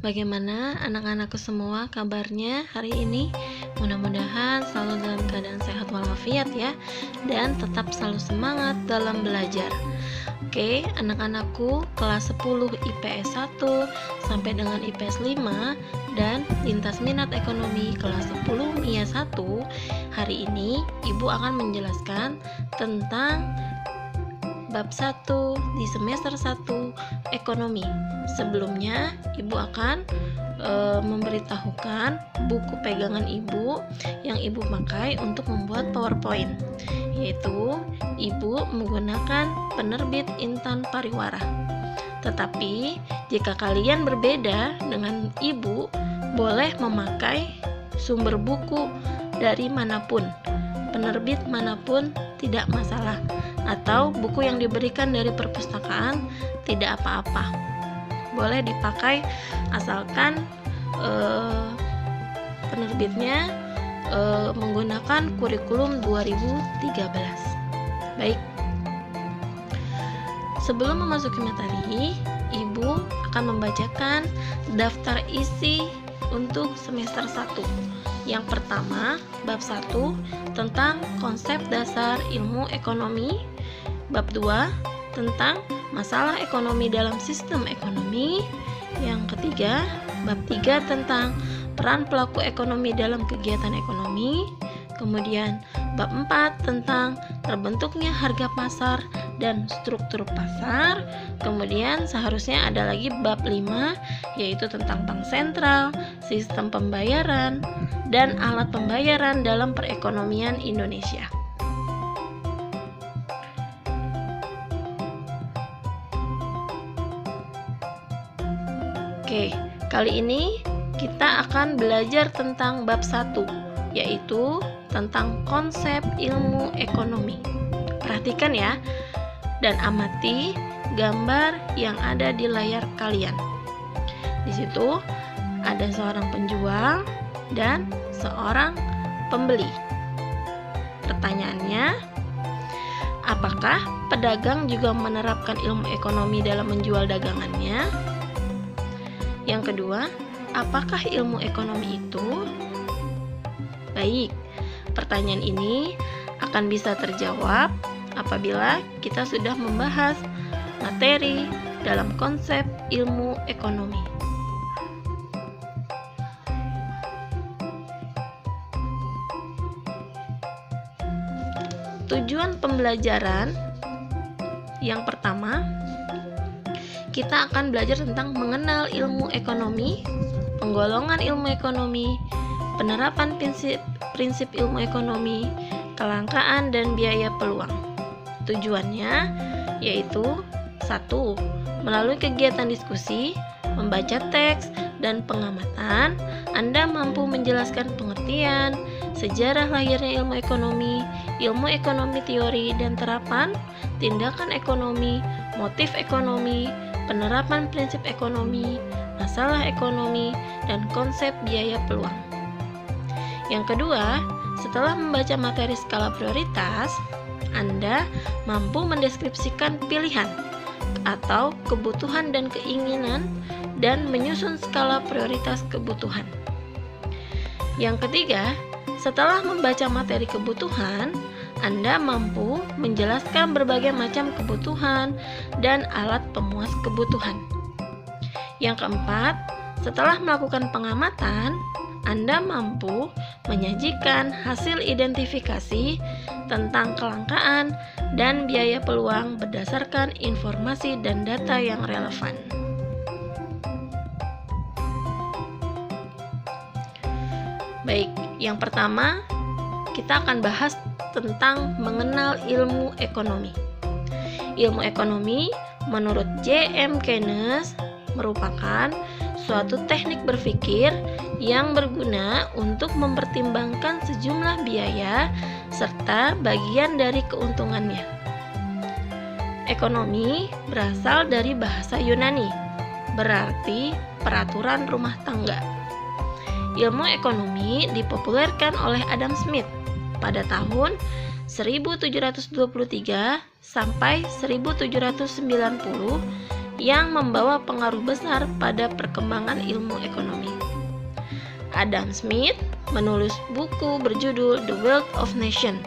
Bagaimana anak-anakku semua kabarnya hari ini? Mudah-mudahan selalu dalam keadaan sehat walafiat ya, dan tetap selalu semangat dalam belajar. Oke, anak-anakku kelas 10 IPS 1 sampai dengan IPS 5 dan lintas minat ekonomi kelas 10 MIA 1. Hari ini Ibu akan menjelaskan tentang bab 1 di semester 1 ekonomi. Sebelumnya Ibu akan memberitahukan buku pegangan Ibu yang Ibu pakai untuk membuat PowerPoint, yaitu Ibu menggunakan penerbit Intan Pariwara. Tetapi jika kalian berbeda dengan Ibu, boleh memakai sumber buku dari manapun, penerbit manapun tidak masalah, atau buku yang diberikan dari perpustakaan tidak apa-apa, boleh dipakai asalkan penerbitnya menggunakan kurikulum 2013. Baik, sebelum memasuki materi, Ibu akan membacakan daftar isi untuk semester 1. Yang pertama, bab 1 tentang konsep dasar ilmu ekonomi. Bab 2 tentang masalah ekonomi dalam sistem ekonomi. Yang ketiga, bab 3 tentang peran pelaku ekonomi dalam kegiatan ekonomi. Kemudian bab 4 tentang terbentuknya harga pasar dan struktur pasar. Kemudian seharusnya ada lagi bab 5, yaitu tentang bank sentral, sistem pembayaran, dan alat pembayaran dalam perekonomian Indonesia. Oke, kali ini kita akan belajar tentang bab 1, yaitu tentang konsep ilmu ekonomi. Perhatikan ya, dan amati gambar yang ada di layar kalian. Di situ ada seorang penjual dan seorang pembeli. Pertanyaannya, apakah pedagang juga menerapkan ilmu ekonomi dalam menjual dagangannya? Yang kedua, apakah ilmu ekonomi itu? Baik, pertanyaan ini akan bisa terjawab apabila kita sudah membahas materi dalam konsep ilmu ekonomi. Tujuan pembelajaran yang pertama, kita akan belajar tentang mengenal ilmu ekonomi, penggolongan ilmu ekonomi, penerapan prinsip ilmu ekonomi, kelangkaan dan biaya peluang. Tujuannya yaitu 1. Melalui kegiatan diskusi, membaca teks, dan pengamatan, Anda mampu menjelaskan pengertian, sejarah lahirnya ilmu ekonomi teori dan terapan, tindakan ekonomi, motif ekonomi, penerapan prinsip ekonomi, masalah ekonomi, dan konsep biaya peluang. Yang kedua, setelah membaca materi skala prioritas, Anda mampu mendeskripsikan pilihan atau kebutuhan dan keinginan dan menyusun skala prioritas kebutuhan. Yang ketiga, setelah membaca materi kebutuhan, Anda mampu menjelaskan berbagai macam kebutuhan dan alat pemuas kebutuhan. Yang keempat, setelah melakukan pengamatan, Anda mampu menyajikan hasil identifikasi tentang kelangkaan dan biaya peluang berdasarkan informasi dan data yang relevan. Baik, yang pertama kita akan bahas tentang mengenal ilmu ekonomi. Ilmu ekonomi menurut J.M. Keynes merupakan suatu teknik berpikir yang berguna untuk mempertimbangkan sejumlah biaya serta bagian dari keuntungannya. Ekonomi berasal dari bahasa Yunani, berarti peraturan rumah tangga. Ilmu ekonomi dipopulerkan oleh Adam Smith pada tahun 1723 sampai 1790 yang membawa pengaruh besar pada perkembangan ilmu ekonomi. Adam Smith menulis buku berjudul The Wealth of Nations.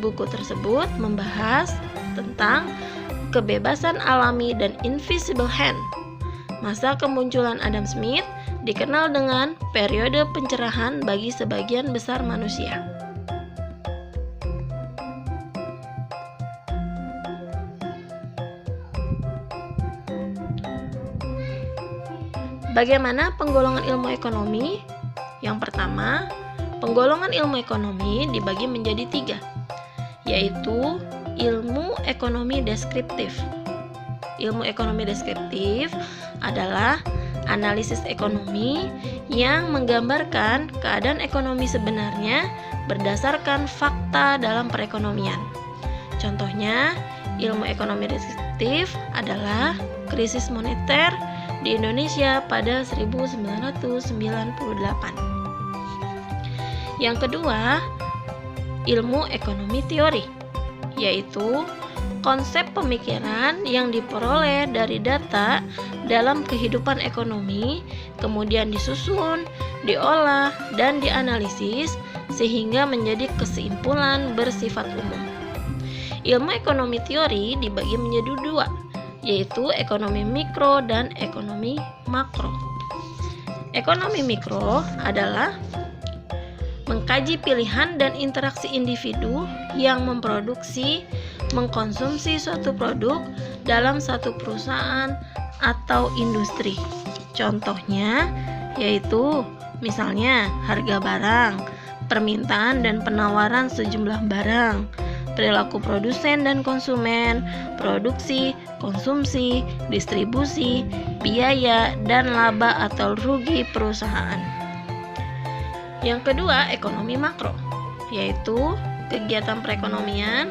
Buku tersebut membahas tentang kebebasan alami dan invisible hand. Masa kemunculan Adam Smith dikenal dengan periode pencerahan bagi sebagian besar manusia. Bagaimana penggolongan ilmu ekonomi? Yang pertama, penggolongan ilmu ekonomi dibagi menjadi 3, yaitu ilmu ekonomi deskriptif. Ilmu ekonomi deskriptif adalah analisis ekonomi yang menggambarkan keadaan ekonomi sebenarnya berdasarkan fakta dalam perekonomian. Contohnya, ilmu ekonomi deskriptif adalah krisis moneter di Indonesia pada 1998. Yang kedua, ilmu ekonomi teori, yaitu konsep pemikiran yang diperoleh dari data dalam kehidupan ekonomi, kemudian disusun, diolah, dan dianalisis sehingga menjadi kesimpulan bersifat umum. Ilmu ekonomi teori dibagi menjadi 2, yaitu ekonomi mikro dan ekonomi makro. Ekonomi mikro adalah mengkaji pilihan dan interaksi individu yang memproduksi, mengkonsumsi suatu produk dalam satu perusahaan atau industri. Contohnya yaitu misalnya harga barang, permintaan dan penawaran sejumlah barang, perilaku produsen dan konsumen, produksi, konsumsi, distribusi, biaya, dan laba atau rugi perusahaan. Yang kedua, ekonomi makro, yaitu kegiatan perekonomian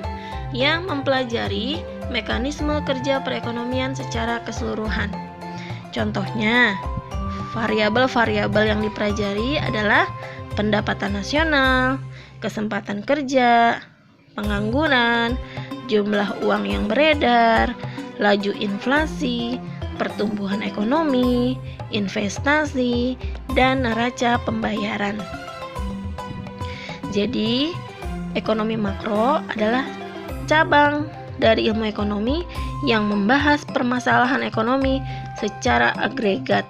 yang mempelajari mekanisme kerja perekonomian secara keseluruhan. Contohnya, variabel-variabel yang dipelajari adalah pendapatan nasional, kesempatan kerja, pengangguran, jumlah uang yang beredar, laju inflasi, pertumbuhan ekonomi, investasi, dan neraca pembayaran. Jadi, ekonomi makro adalah cabang dari ilmu ekonomi yang membahas permasalahan ekonomi secara agregat.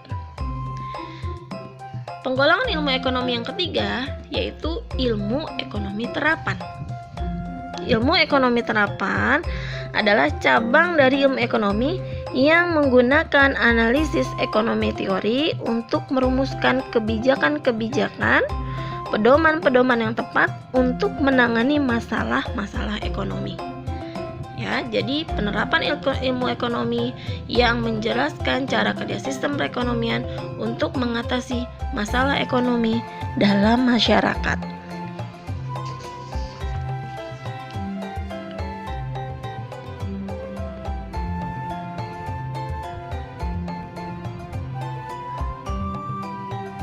Penggolongan ilmu ekonomi yang ketiga yaitu ilmu ekonomi terapan. Ilmu ekonomi terapan adalah cabang dari ilmu ekonomi yang menggunakan analisis ekonomi teori untuk merumuskan kebijakan-kebijakan, pedoman-pedoman yang tepat untuk menangani masalah-masalah ekonomi. Ya, jadi penerapan ilmu ekonomi yang menjelaskan cara kerja sistem perekonomian untuk mengatasi masalah ekonomi dalam masyarakat.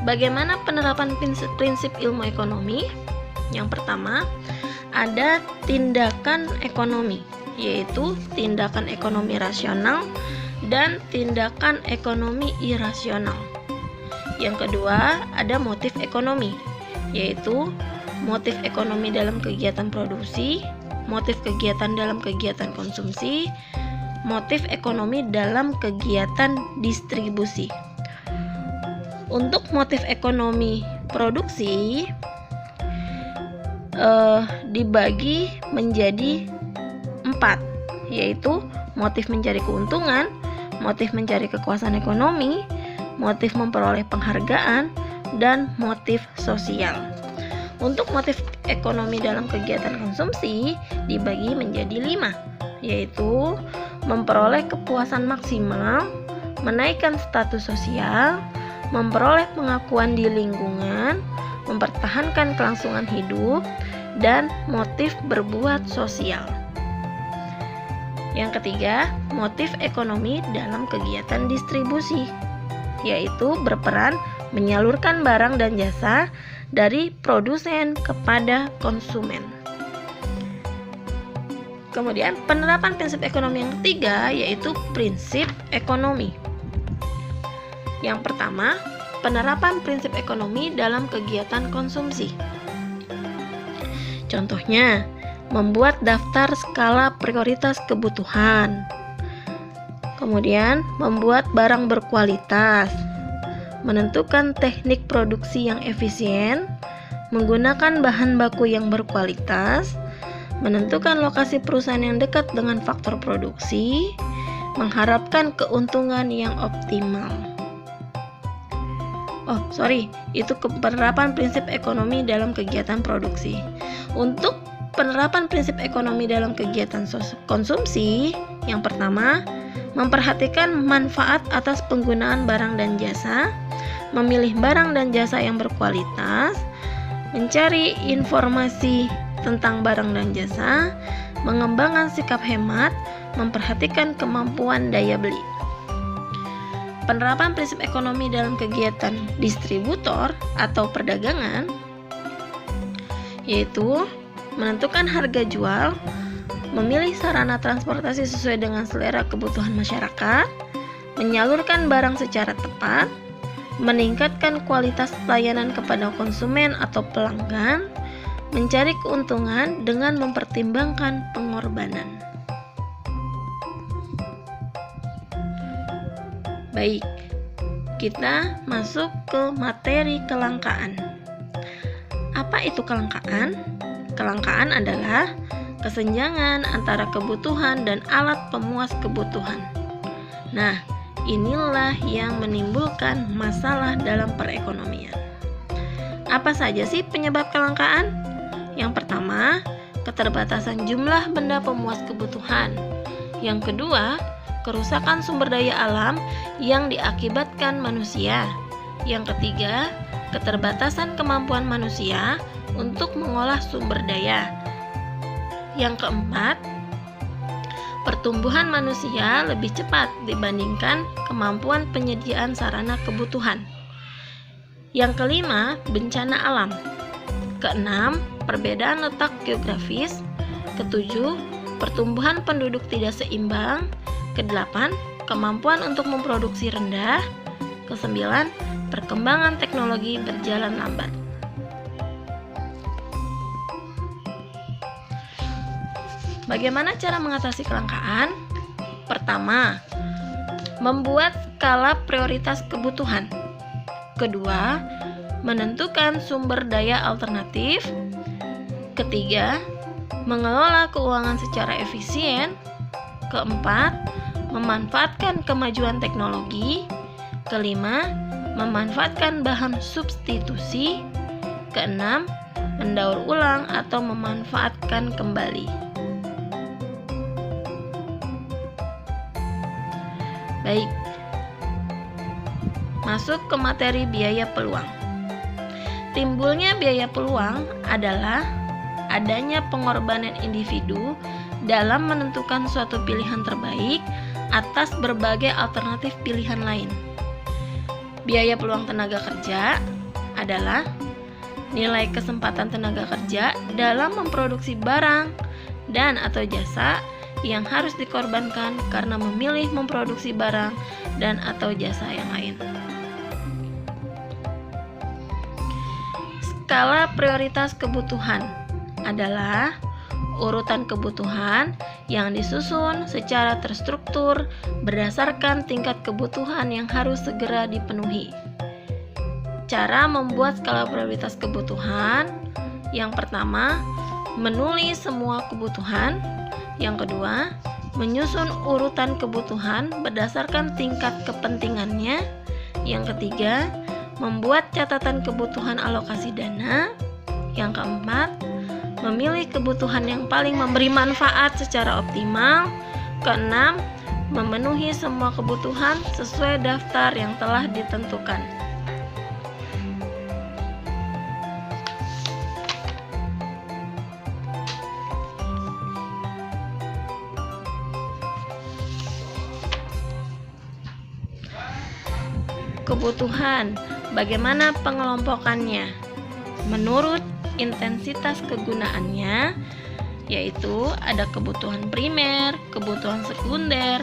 Bagaimana penerapan prinsip ilmu ekonomi? Yang pertama, ada tindakan ekonomi, yaitu tindakan ekonomi rasional dan tindakan ekonomi irasional. Yang kedua, ada motif ekonomi, yaitu motif ekonomi dalam kegiatan produksi, motif kegiatan dalam kegiatan konsumsi, motif ekonomi dalam kegiatan distribusi. Untuk motif ekonomi produksi dibagi menjadi 4, yaitu motif mencari keuntungan, motif mencari kekuasaan ekonomi, motif memperoleh penghargaan, dan motif sosial. Untuk motif ekonomi dalam kegiatan konsumsi dibagi menjadi 5, yaitu memperoleh kepuasan maksimal, menaikkan status sosial, memperoleh pengakuan di lingkungan, mempertahankan kelangsungan hidup, dan motif berbuat sosial. Yang ketiga, motif ekonomi dalam kegiatan distribusi, yaitu berperan menyalurkan barang dan jasa dari produsen kepada konsumen. Kemudian penerapan prinsip ekonomi yang ketiga yaitu prinsip ekonomi. Yang pertama, penerapan prinsip ekonomi dalam kegiatan konsumsi. Contohnya, membuat daftar skala prioritas kebutuhan. Kemudian, membuat barang berkualitas, menentukan teknik produksi yang efisien, menggunakan bahan baku yang berkualitas, menentukan lokasi perusahaan yang dekat dengan faktor produksi, mengharapkan keuntungan yang optimal. Itu penerapan prinsip ekonomi dalam kegiatan produksi. Untuk penerapan prinsip ekonomi dalam kegiatan konsumsi, yang pertama, memperhatikan manfaat atas penggunaan barang dan jasa, memilih barang dan jasa yang berkualitas, mencari informasi tentang barang dan jasa, mengembangkan sikap hemat, memperhatikan kemampuan daya beli. Penerapan prinsip ekonomi dalam kegiatan distributor atau perdagangan yaitu menentukan harga jual, memilih sarana transportasi sesuai dengan selera kebutuhan masyarakat, menyalurkan barang secara tepat, meningkatkan kualitas pelayanan kepada konsumen atau pelanggan, mencari keuntungan dengan mempertimbangkan pengorbanan. Baik, kita masuk ke materi kelangkaan. Apa itu kelangkaan? Kelangkaan adalah kesenjangan antara kebutuhan dan alat pemuas kebutuhan. Nah, inilah yang menimbulkan masalah dalam perekonomian. Apa saja sih penyebab kelangkaan? Yang pertama, keterbatasan jumlah benda pemuas kebutuhan. Yang kedua, kerusakan sumber daya alam yang diakibatkan manusia. Yang ketiga, keterbatasan kemampuan manusia untuk mengolah sumber daya. Yang keempat, pertumbuhan manusia lebih cepat dibandingkan kemampuan penyediaan sarana kebutuhan. Yang kelima, bencana alam. Keenam, perbedaan letak geografis. Ketujuh, pertumbuhan penduduk tidak seimbang. Kedelapan, kemampuan untuk memproduksi rendah. Kesembilan, perkembangan teknologi berjalan lambat. Bagaimana cara mengatasi kelangkaan? Pertama, membuat skala prioritas kebutuhan. Kedua, menentukan sumber daya alternatif. Ketiga, mengelola keuangan secara efisien. Keempat, memanfaatkan kemajuan teknologi. Kelima, memanfaatkan bahan substitusi. Keenam, mendaur ulang atau memanfaatkan kembali. Baik, masuk ke materi biaya peluang. Timbulnya biaya peluang adalah adanya pengorbanan individu dalam menentukan suatu pilihan terbaik atas berbagai alternatif pilihan lain. Biaya peluang tenaga kerja adalah nilai kesempatan tenaga kerja dalam memproduksi barang dan atau jasa yang harus dikorbankan karena memilih memproduksi barang dan atau jasa yang lain. Skala prioritas kebutuhan adalah urutan kebutuhan yang disusun secara terstruktur berdasarkan tingkat kebutuhan yang harus segera dipenuhi. Cara membuat skala prioritas kebutuhan: yang pertama, menulis semua kebutuhan. Yang kedua, menyusun urutan kebutuhan berdasarkan tingkat kepentingannya. Yang ketiga, membuat catatan kebutuhan alokasi dana. Yang keempat, memilih kebutuhan yang paling memberi manfaat secara optimal. Keenam, memenuhi semua kebutuhan sesuai daftar yang telah ditentukan. Kebutuhan, bagaimana pengelompokannya? Menurut intensitas kegunaannya, yaitu ada kebutuhan primer, kebutuhan sekunder,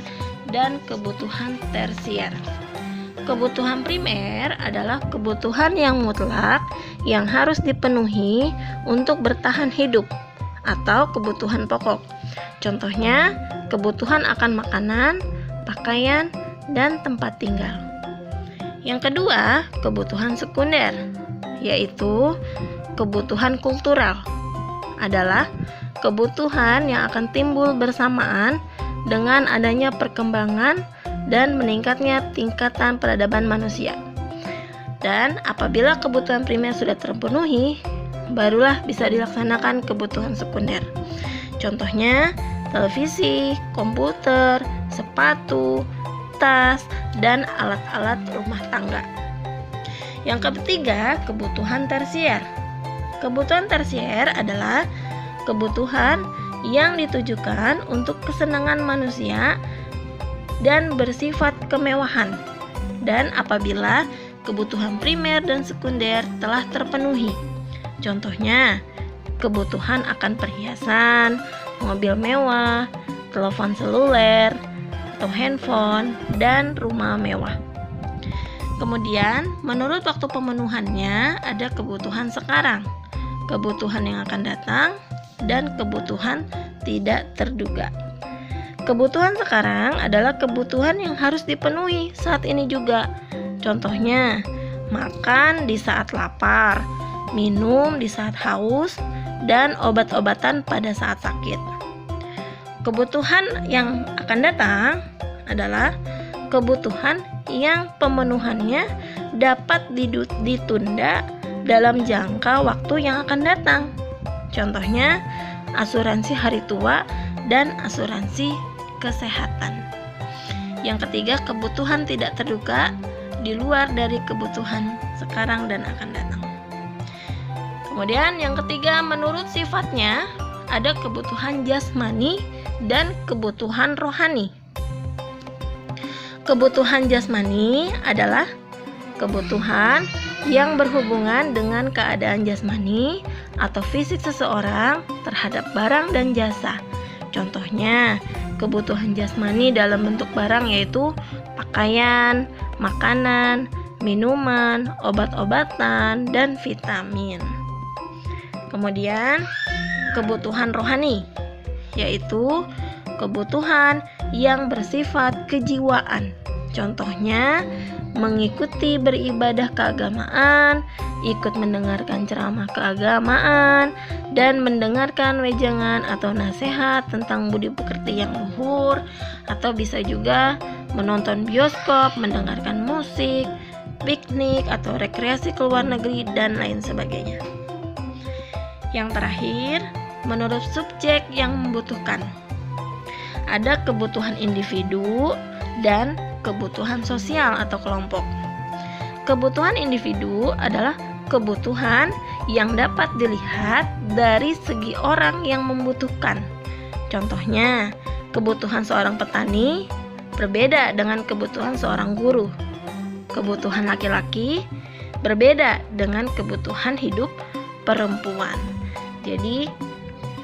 dan kebutuhan tersier. Kebutuhan primer adalah kebutuhan yang mutlak yang harus dipenuhi untuk bertahan hidup atau kebutuhan pokok. Contohnya, kebutuhan akan makanan, pakaian, dan tempat tinggal. Yang kedua, kebutuhan sekunder, yaitu kebutuhan kultural. Adalah kebutuhan yang akan timbul bersamaan dengan adanya perkembangan dan meningkatnya tingkatan peradaban manusia. Dan apabila kebutuhan primer sudah terpenuhi, barulah bisa dilaksanakan kebutuhan sekunder. Contohnya, televisi, komputer, sepatu, tas, dan alat-alat rumah tangga. Yang ketiga, kebutuhan tersier. Kebutuhan tersier adalah kebutuhan yang ditujukan untuk kesenangan manusia dan bersifat kemewahan. Dan apabila kebutuhan primer dan sekunder telah terpenuhi. Contohnya, kebutuhan akan perhiasan, mobil mewah, telepon seluler, atau handphone, dan rumah mewah. Kemudian, menurut waktu pemenuhannya ada kebutuhan sekarang, kebutuhan yang akan datang, dan kebutuhan tidak terduga. Kebutuhan sekarang adalah kebutuhan yang harus dipenuhi saat ini juga. Contohnya, makan di saat lapar, minum di saat haus, dan obat-obatan pada saat sakit. Kebutuhan yang akan datang adalah kebutuhan yang pemenuhannya dapat ditunda dalam jangka waktu yang akan datang. Contohnya, asuransi hari tua dan asuransi kesehatan. Yang ketiga, kebutuhan tidak terduga di luar dari kebutuhan sekarang dan akan datang. Kemudian yang ketiga, menurut sifatnya ada kebutuhan jasmani dan kebutuhan rohani. Kebutuhan jasmani adalah kebutuhan yang berhubungan dengan keadaan jasmani atau fisik seseorang terhadap barang dan jasa. Contohnya, kebutuhan jasmani dalam bentuk barang yaitu pakaian, makanan, minuman, obat-obatan, dan vitamin. Kemudian, kebutuhan rohani yaitu kebutuhan yang bersifat kejiwaan. Contohnya, mengikuti beribadah keagamaan, ikut mendengarkan ceramah keagamaan, dan mendengarkan wejangan atau nasihat tentang budi pekerti yang luhur, atau bisa juga menonton bioskop, mendengarkan musik, piknik, atau rekreasi ke luar negeri, dan lain sebagainya. Yang terakhir, menurut subjek yang membutuhkan, ada kebutuhan individu dan kebutuhan sosial atau kelompok. Kebutuhan individu adalah kebutuhan yang dapat dilihat dari segi orang yang membutuhkan. Contohnya, kebutuhan seorang petani berbeda dengan kebutuhan seorang guru. Kebutuhan laki-laki berbeda dengan kebutuhan hidup perempuan. Jadi,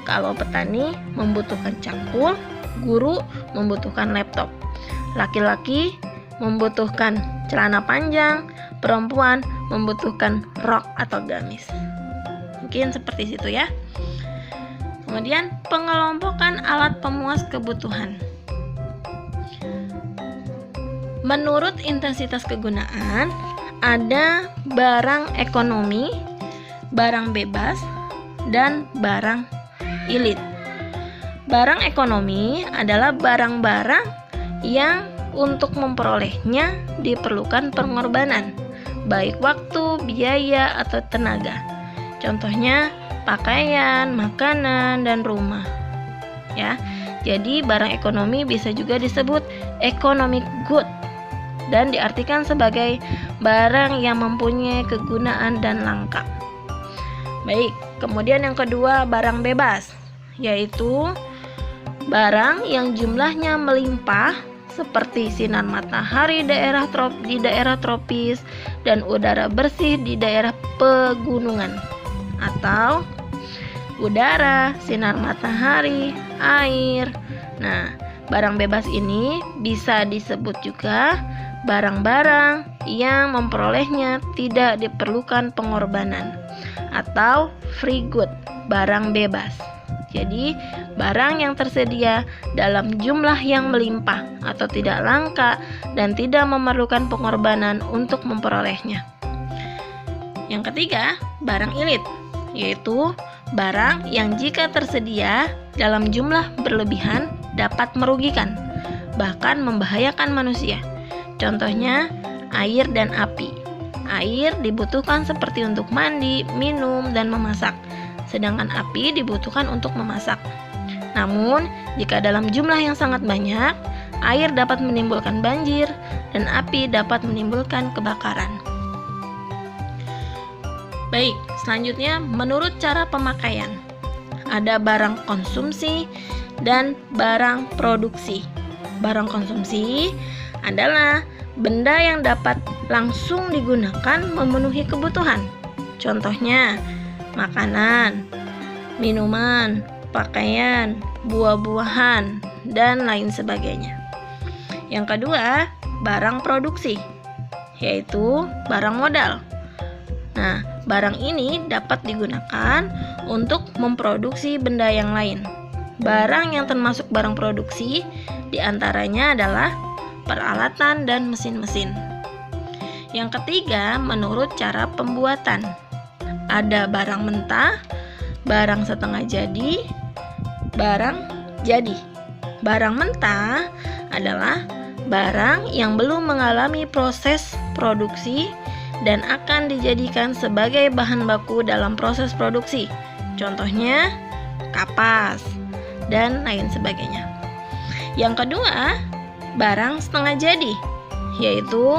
kalau petani membutuhkan cangkul, guru membutuhkan laptop. Laki-laki membutuhkan celana panjang, perempuan membutuhkan rok atau gamis. Mungkin seperti itu ya. Kemudian, pengelompokan alat pemuas kebutuhan. Menurut intensitas kegunaan, ada barang ekonomi, barang bebas, dan barang ilit. Barang ekonomi adalah barang-barang yang untuk memperolehnya diperlukan pengorbanan, baik waktu, biaya, atau tenaga. Contohnya pakaian, makanan, dan rumah. Ya, jadi barang ekonomi bisa juga disebut economic good dan diartikan sebagai barang yang mempunyai kegunaan dan langka. Baik, kemudian yang kedua, barang bebas, yaitu barang yang jumlahnya melimpah seperti sinar matahari di daerah tropis dan udara bersih di daerah pegunungan, atau udara, sinar matahari, air. Nah, barang bebas ini bisa disebut juga barang-barang yang memperolehnya tidak diperlukan pengorbanan atau free good, barang bebas. Jadi, barang yang tersedia dalam jumlah yang melimpah atau tidak langka dan tidak memerlukan pengorbanan untuk memperolehnya. Yang ketiga, barang ilit, yaitu barang yang jika tersedia dalam jumlah berlebihan dapat merugikan, bahkan membahayakan manusia. Contohnya, air dan api. Air dibutuhkan seperti untuk mandi, minum, dan memasak, sedangkan api dibutuhkan untuk memasak. Namun, jika dalam jumlah yang sangat banyak, air dapat menimbulkan banjir dan api dapat menimbulkan kebakaran. Baik, selanjutnya menurut cara pemakaian. Ada barang konsumsi dan barang produksi. Barang konsumsi adalah benda yang dapat langsung digunakan memenuhi kebutuhan. Contohnya, makanan, minuman, pakaian, buah-buahan, dan lain sebagainya. Yang kedua, barang produksi, yaitu barang modal. Nah, barang ini dapat digunakan untuk memproduksi benda yang lain. Barang yang termasuk barang produksi diantaranya adalah peralatan dan mesin-mesin. Yang ketiga, menurut cara pembuatan. Ada barang mentah, barang setengah jadi, barang jadi. Barang mentah adalah barang yang belum mengalami proses produksi dan akan dijadikan sebagai bahan baku dalam proses produksi. Contohnya, kapas dan lain sebagainya. Yang kedua, barang setengah jadi, yaitu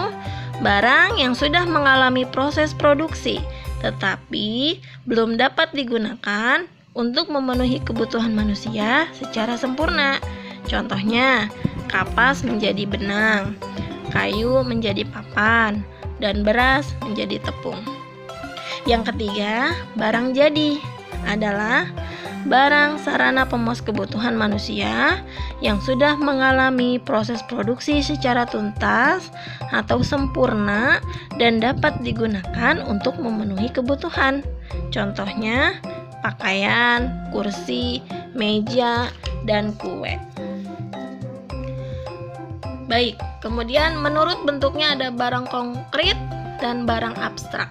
barang yang sudah mengalami proses produksi tetapi belum dapat digunakan untuk memenuhi kebutuhan manusia secara sempurna. Contohnya, kapas menjadi benang, kayu menjadi papan, dan beras menjadi tepung. Yang ketiga, barang jadi adalah barang sarana pemuas kebutuhan manusia yang sudah mengalami proses produksi secara tuntas atau sempurna dan dapat digunakan untuk memenuhi kebutuhan. Contohnya, pakaian, kursi, meja, dan kue. Baik, kemudian menurut bentuknya ada barang konkret dan barang abstrak.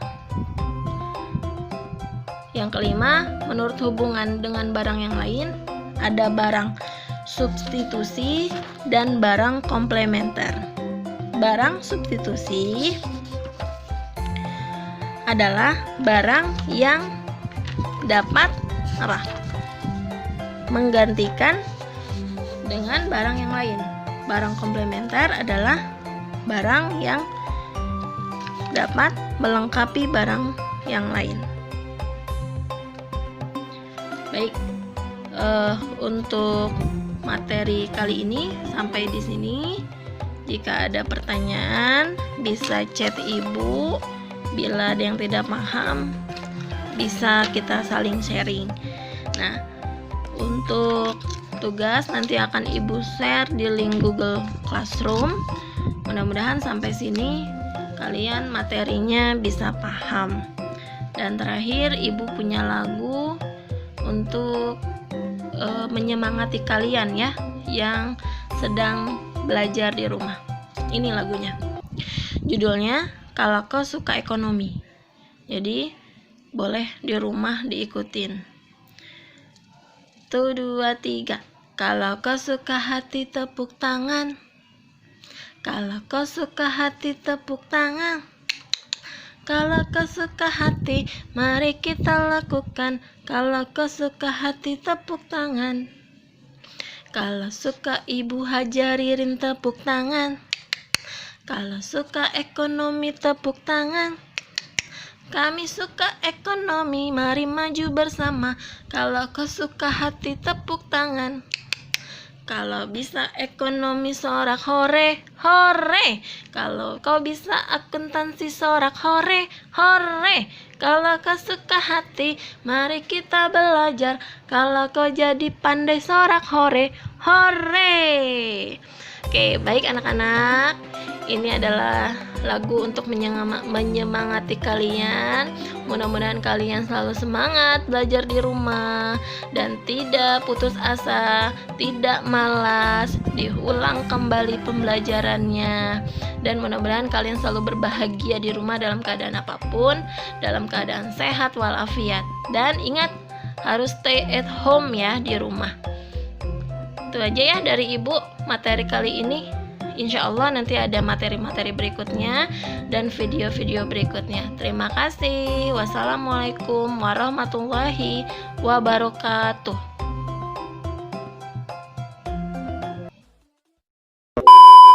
Yang kelima, menurut hubungan dengan barang yang lain, ada barang substitusi dan barang komplementer. Barang substitusi adalah barang yang dapat menggantikan dengan barang yang lain. Barang komplementer adalah barang yang dapat melengkapi barang yang lain. Baik, untuk materi kali ini sampai di sini. Jika ada pertanyaan, bisa chat ibu. Bila ada yang tidak paham, bisa kita saling sharing. Nah, untuk tugas nanti akan ibu share di link Google Classroom. Mudah-mudahan sampai sini kalian materinya bisa paham. Dan terakhir, ibu punya lagu untuk menyemangati kalian ya yang sedang belajar di rumah. Ini lagunya. Judulnya Kalau Kau Suka Ekonomi. Jadi boleh di rumah diikutin. 1, 2, 3. Kalau kau suka hati tepuk tangan. Kalau kau suka hati tepuk tangan. Kalau kau suka hati, mari kita lakukan. Kalau kau suka hati, tepuk tangan. Kalau suka ibu hajaririn, tepuk tangan. Kalau suka ekonomi, tepuk tangan. Kami suka ekonomi, mari maju bersama. Kalau kau suka hati, tepuk tangan. Kalau bisa ekonomi, sorak hore, hore. Kalau kau bisa akuntansi, sorak hore, hore. Kalau kau suka hati, mari kita belajar. Kalau kau jadi pandai sorak hore, hore. Oke, baik anak-anak. Ini adalah lagu untuk menyemangati kalian. Mudah-mudahan kalian selalu semangat belajar di rumah dan tidak putus asa, tidak malas, diulang kembali pembelajarannya. Dan mudah-mudahan kalian selalu berbahagia di rumah dalam keadaan apapun, dalam keadaan sehat walafiat. Dan ingat, harus stay at home ya di rumah. Itu aja ya dari Ibu materi kali ini. Insya Allah nanti ada materi-materi berikutnya dan video-video berikutnya. Terima kasih. Wassalamualaikum warahmatullahi wabarakatuh.